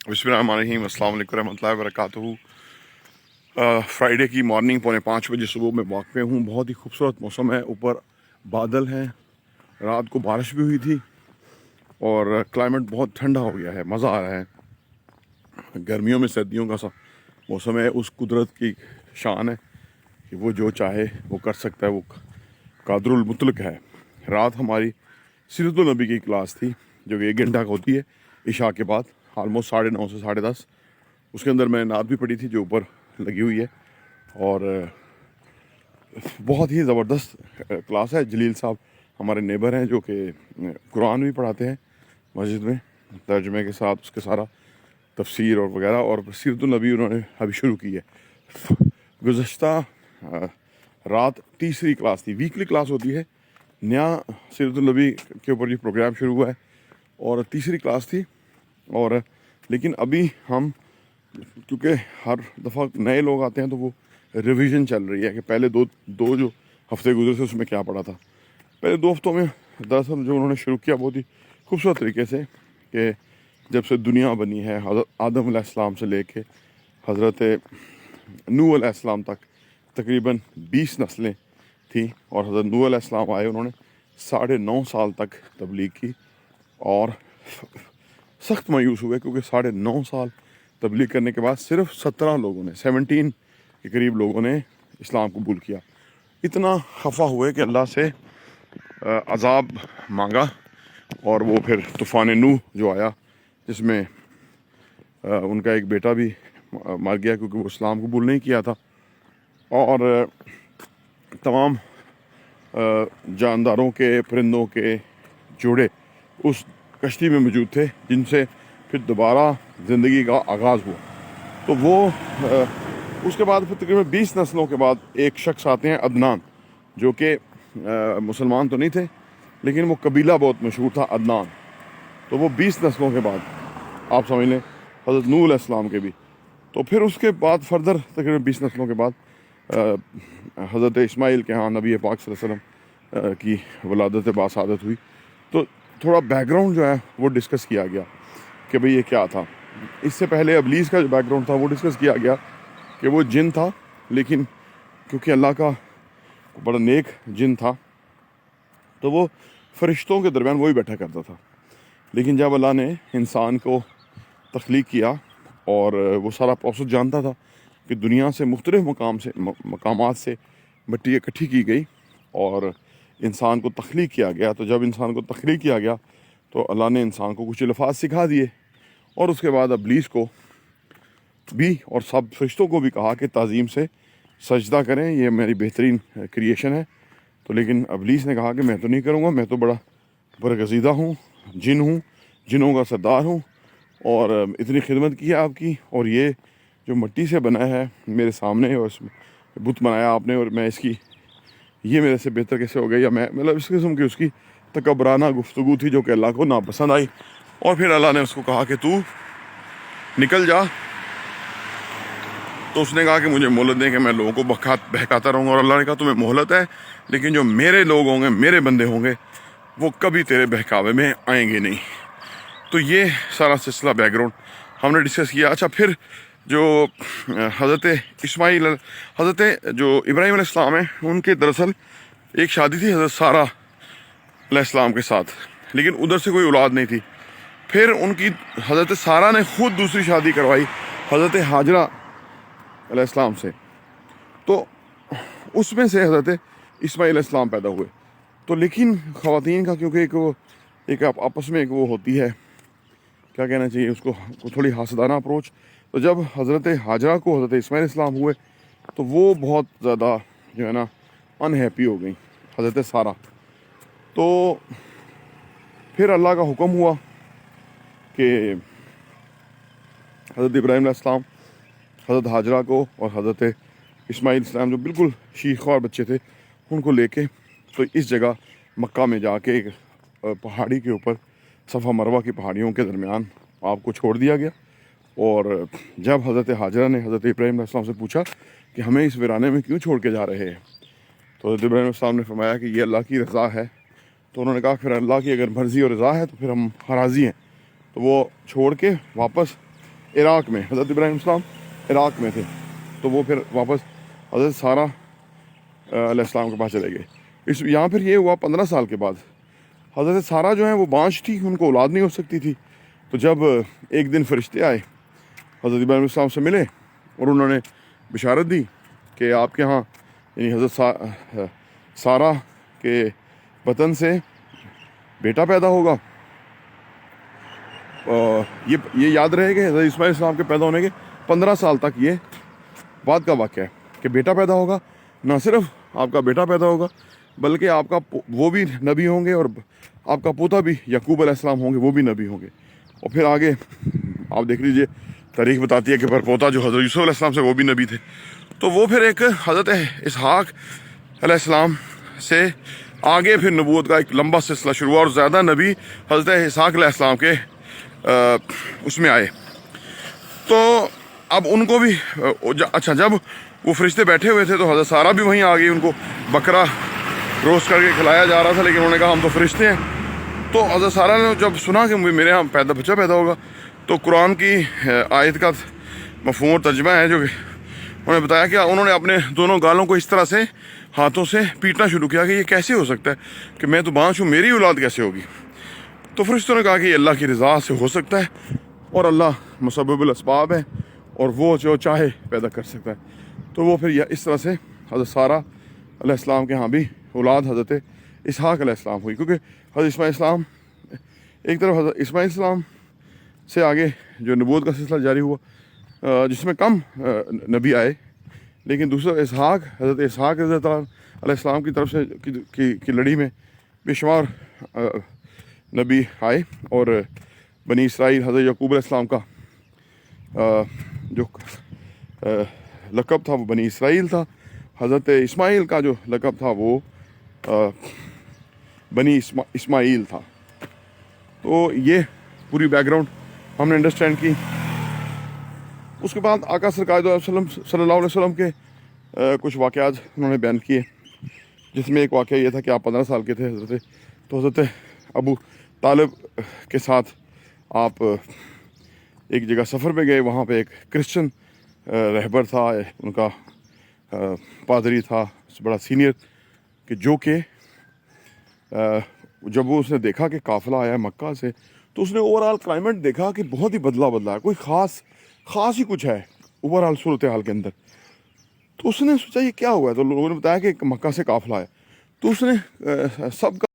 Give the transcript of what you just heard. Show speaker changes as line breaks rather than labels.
बिस्मिल्लाहिर्रहमानिर्रहीम, अस्सलाम वालेकुम रहमतुल्लाहि व बरकातुहू। फ्राइडे की मॉर्निंग 4:45 सुबह में वाक़ में हूँ। बहुत ही खूबसूरत मौसम है, ऊपर बादल हैं, रात को बारिश भी हुई थी और क्लाइमेट बहुत ठंडा हो गया है, मज़ा आ रहा है। गर्मियों में सर्दियों का सा मौसम है। उस कुदरत की शान है कि वो जो चाहे वो कर सकता है, वो कादरुल मुतलक है। रात हमारी सीरतुल नबी की क्लास थी जो कि 1 घंटा का होती है इशा के बाद, ऑलमोस्ट 9:30 से 10:30। उसके अंदर मैंने नात भी पढ़ी थी जो ऊपर लगी हुई है और बहुत ही ज़बरदस्त क्लास है। जलील साहब हमारे नेबर हैं जो कि कुरान भी पढ़ाते हैं मस्जिद में तर्जुमे के साथ, उसके सारा तफसीर और वगैरह, और सीरतुल नबी उन्होंने अभी शुरू की है। गुज़श्ता रात तीसरी क्लास थी, वीकली क्लास होती है, नया सीरतुल नबी के ऊपर ये प्रोग्राम शुरू हुआ है और तीसरी क्लास थी। और लेकिन अभी हम, क्योंकि हर दफ़ा नए लोग आते हैं तो वो रिवीजन चल रही है कि पहले दो जो हफ्ते गुजरे थे उसमें क्या पढ़ा था। पहले 2 हफ्तों में दरअसल जो उन्होंने शुरू किया बहुत ही खूबसूरत तरीके से कि जब से दुनिया बनी है, हज़रत आदम अलैहिस्सलाम से लेके हज़रत नूह अलैहिस्सलाम तक तकरीबन 20 नस्लें थी और हज़रत नूह अलैहिस्सलाम आए, उन्होंने 9.5 साल तक तबलीग की और सख्त मायूस हुए क्योंकि 9.5 साल तबलीग करने के बाद सिर्फ 17 लोगों ने, 17 के करीब लोगों ने इस्लाम कबूल किया। इतना खफा हुए कि अल्लाह से अज़ाब मांगा और वो फिर तूफ़ान नूह जो आया जिसमें उनका एक बेटा भी मर गया क्योंकि वो इस्लाम कबूल नहीं किया था। और तमाम जानदारों के, परिंदों के जोड़े उस कश्ती में मौजूद थे जिनसे फिर दोबारा ज़िंदगी का आगाज़ हुआ। तो वो उसके बाद फिर तकरीबन 20 नस्लों के बाद एक शख्स आते हैं, अदनान, जो कि मुसलमान तो नहीं थे लेकिन वो कबीला बहुत मशहूर था, अदनान। तो वो 20 नस्लों के बाद आप समझ लें हज़रत नूह अलैहिस्सलाम के भी। तो फिर उसके बाद फर्दर तकरीबन 20 नस्लों के बाद हज़रत इस्माइल के यहाँ नबी पाक सल्लल्लाहु अलैहि वसल्लम की वलादत बासादत हुई। तो थोड़ा बैकग्राउंड जो है वो डिस्कस किया गया कि भाई ये क्या था। इससे पहले इब्लीस का जो बैकग्राउंड था वो डिस्कस किया गया कि वो जिन था, लेकिन क्योंकि अल्लाह का बड़ा नेक जिन था तो वो फरिश्तों के दरमियान वही बैठा करता था। लेकिन जब अल्लाह ने इंसान को तख्लीक किया और वो सारा प्रोसेस जानता था कि दुनिया से मुख्तलिफ़ मकामात से मिट्टी इकट्ठी की गई और इंसान को तख्लीक किया गया। तो जब इंसान को तख्लीक किया गया तो अल्लाह ने इंसान को कुछ अल्फाज सिखा दिए और उसके बाद इब्लीस को भी और सब फरिश्तों को भी कहा कि ताज़ीम से सजदा करें, ये मेरी बेहतरीन क्रिएशन है। तो लेकिन इब्लीस ने कहा कि मैं तो नहीं करूँगा, मैं तो बड़ा बरगज़ीदा हूँ, जिनों का सरदार हूँ और इतनी खिदमत की है आपकी, और ये जो मिट्टी से बना है मेरे सामने और बुत बनाया आपने और मैं इसकी, ये मेरे से बेहतर कैसे हो गया, या मैं, मतलब इस किस्म की उसकी तकबराना गुफ्तगू थी जो कि अल्लाह को नापसंद आई। और फिर अल्लाह ने उसको कहा कि तू निकल जा। तो उसने कहा कि मुझे मोहलत दें कि मैं लोगों को बहकाता रहूँगा। और अल्लाह ने कहा तुम्हें मोहलत है, लेकिन जो मेरे लोग होंगे, मेरे बंदे होंगे, वो कभी तेरे बहकावे में आएंगे नहीं। तो ये सारा सिलसिला बैकग्राउंड हमने डिस्कस किया। अच्छा, फिर जो हज़रत इस्माइल, हज़रत जो इब्राहीम अलैहिस्सलाम है, उनके दरअसल एक शादी थी हज़रत सारा अलैहिस्सलाम के साथ, लेकिन उधर से कोई औलाद नहीं थी। फिर उनकी हज़रत सारा ने ख़ुद दूसरी शादी करवाई हज़रत हाजरा अलैहिस्सलाम से, तो उसमें से हज़रत इस्माइल अलैहिस्सलाम पैदा हुए। तो लेकिन ख़वातीन का क्योंकि एक आपस में एक वो होती है, क्या कहना चाहिए उसको, थोड़ी हासदाना अप्रोच। तो जब हज़रत हाजरा को हज़रत इस्माइल अलैहिस्सलाम हुए तो वो बहुत ज़्यादा जो है ना अनहैप्पी हो गई हज़रत सारा। तो फिर अल्लाह का हुक्म हुआ कि हज़रत इब्राहीम अलैहिस्सलाम हज़रत हाजरा को और हज़रत इस्माइल अलैहिस्सलाम जो बिल्कुल शीखवार बच्चे थे उनको लेके तो इस जगह मक्का में जाके एक पहाड़ी के ऊपर, सफ़ा मरवा की पहाड़ियों के दरमियान आपको छोड़ दिया गया। और जब हज़रत हाजरा ने हज़रत इब्राहीम अलैहिस्सलाम से पूछा कि हमें इस वीराने में क्यों छोड़ के जा रहे हैं, तो हज़रत इब्राहीम अलैहिस्सलाम ने फरमाया कि ये अल्लाह की रज़ा है। तो उन्होंने कहा फिर अल्लाह की अगर मर्ज़ी और रज़ा है तो फिर हम राज़ी हैं। तो वो छोड़ के वापस عراق میں، حضرت ابراہیم السلام عراق میں تھے، تو وہ پھر واپس حضرت سارہ علیہ السلام کے پاس چلے گئے۔ یہاں پھر یہ ہوا 15 سال کے بعد حضرت سارہ جو ہیں وہ بانجھ تھی، ان کو اولاد نہیں ہو سکتی تھی، تو جب ایک دن فرشتے آئے حضرت ابراہیم السلام سے ملے اور انہوں نے بشارت دی کہ آپ کے ہاں یعنی حضرت سارہ کے بطن سے بیٹا پیدا ہوگا۔ یہ یاد رہے کہ حضرت اسماعیل السلام کے پیدا ہونے کے 15 سال تک یہ بعد کا واقعہ ہے کہ بیٹا پیدا ہوگا، نہ صرف آپ کا بیٹا پیدا ہوگا بلکہ آپ کا وہ بھی نبی ہوں گے، اور آپ کا پوتا بھی یعقوب علیہ السلام ہوں گے، وہ بھی نبی ہوں گے۔ اور پھر آگے آپ دیکھ لیجئے تاریخ بتاتی ہے کہ پوتا جو حضرت یوسف علیہ السلام سے وہ بھی نبی تھے، تو وہ پھر ایک حضرت اسحاق علیہ السلام سے آگے پھر نبوت کا ایک لمبا سلسلہ شروع ہوا، اور زیادہ نبی حضرت اسحاق علیہ السلام کے اس میں آئے۔ تو اب ان کو بھی اچھا، جب وہ فرشتے بیٹھے ہوئے تھے تو حضرت سارہ بھی وہیں آ گئی، ان کو بکرا روسٹ کر کے کھلایا جا رہا تھا، لیکن انہوں نے کہا ہم تو فرشتے ہیں۔ تو حضرت سارہ نے جب سنا کہ میرے یہاں بچہ پیدا ہوگا، تو قرآن کی آیت کا مفہوم اور ترجمہ ہے جو کہ انہوں نے بتایا کہ انہوں نے اپنے دونوں گالوں کو اس طرح سے ہاتھوں سے پیٹنا شروع کیا کہ یہ کیسے ہو سکتا ہے کہ میں تو بانجھ ہوں، میری اولاد کیسے ہوگی؟ تو فرشتوں نے کہا کہ یہ اللہ کی رضا سے ہو سکتا ہے، اور اللہ مسبب الاسباب ہے، اور وہ جو چاہے پیدا کر سکتا ہے۔ تو وہ پھر اس طرح سے حضرت سارہ علیہ السلام کے ہاں بھی اولاد حضرت اسحاق علیہ السلام ہوئی، کیونکہ حضرت اسماعیل السلام ایک طرف حضرت اسماعیل السلام سے آگے جو نبوت کا سلسلہ جاری ہوا جس میں کم نبی آئے، لیکن دوسرا حضرت اسحاق علیہ السلام کی طرف سے کی لڑی میں بے شمار نبی آئے، اور بنی اسرائیل حضرت یعقوب علیہ السلام کا جو لقب تھا وہ بنی اسرائیل تھا، حضرت اسماعیل کا جو لقب تھا وہ بنی اسماعیل تھا۔ تو یہ پوری بیک گراؤنڈ ہم نے انڈرسٹینڈ کی۔ اس کے بعد آقا سرکار صلی اللہ علیہ وسلم کے کچھ واقعات انہوں نے بیان کیے، جس میں ایک واقعہ یہ تھا کہ آپ 15 سال کے تھے تو حضرت ابو طالب کے ساتھ آپ ایک جگہ سفر پہ گئے، وہاں پہ ایک کرسچن رہبر تھا، ان کا پادری تھا بڑا سینئر، کہ جو کہ جب وہ اس نے دیکھا کہ قافلہ آیا ہے مکہ سے، تو اس نے اوور آل کلائمیٹ دیکھا کہ بہت ہی بدلا ہے، کوئی خاص ہی کچھ ہے اوور آل صورتحال کے اندر۔ تو اس نے سوچا یہ کیا ہوا ہے، تو لوگوں نے بتایا کہ مکہ سے قافلہ آیا، تو اس نے سب کا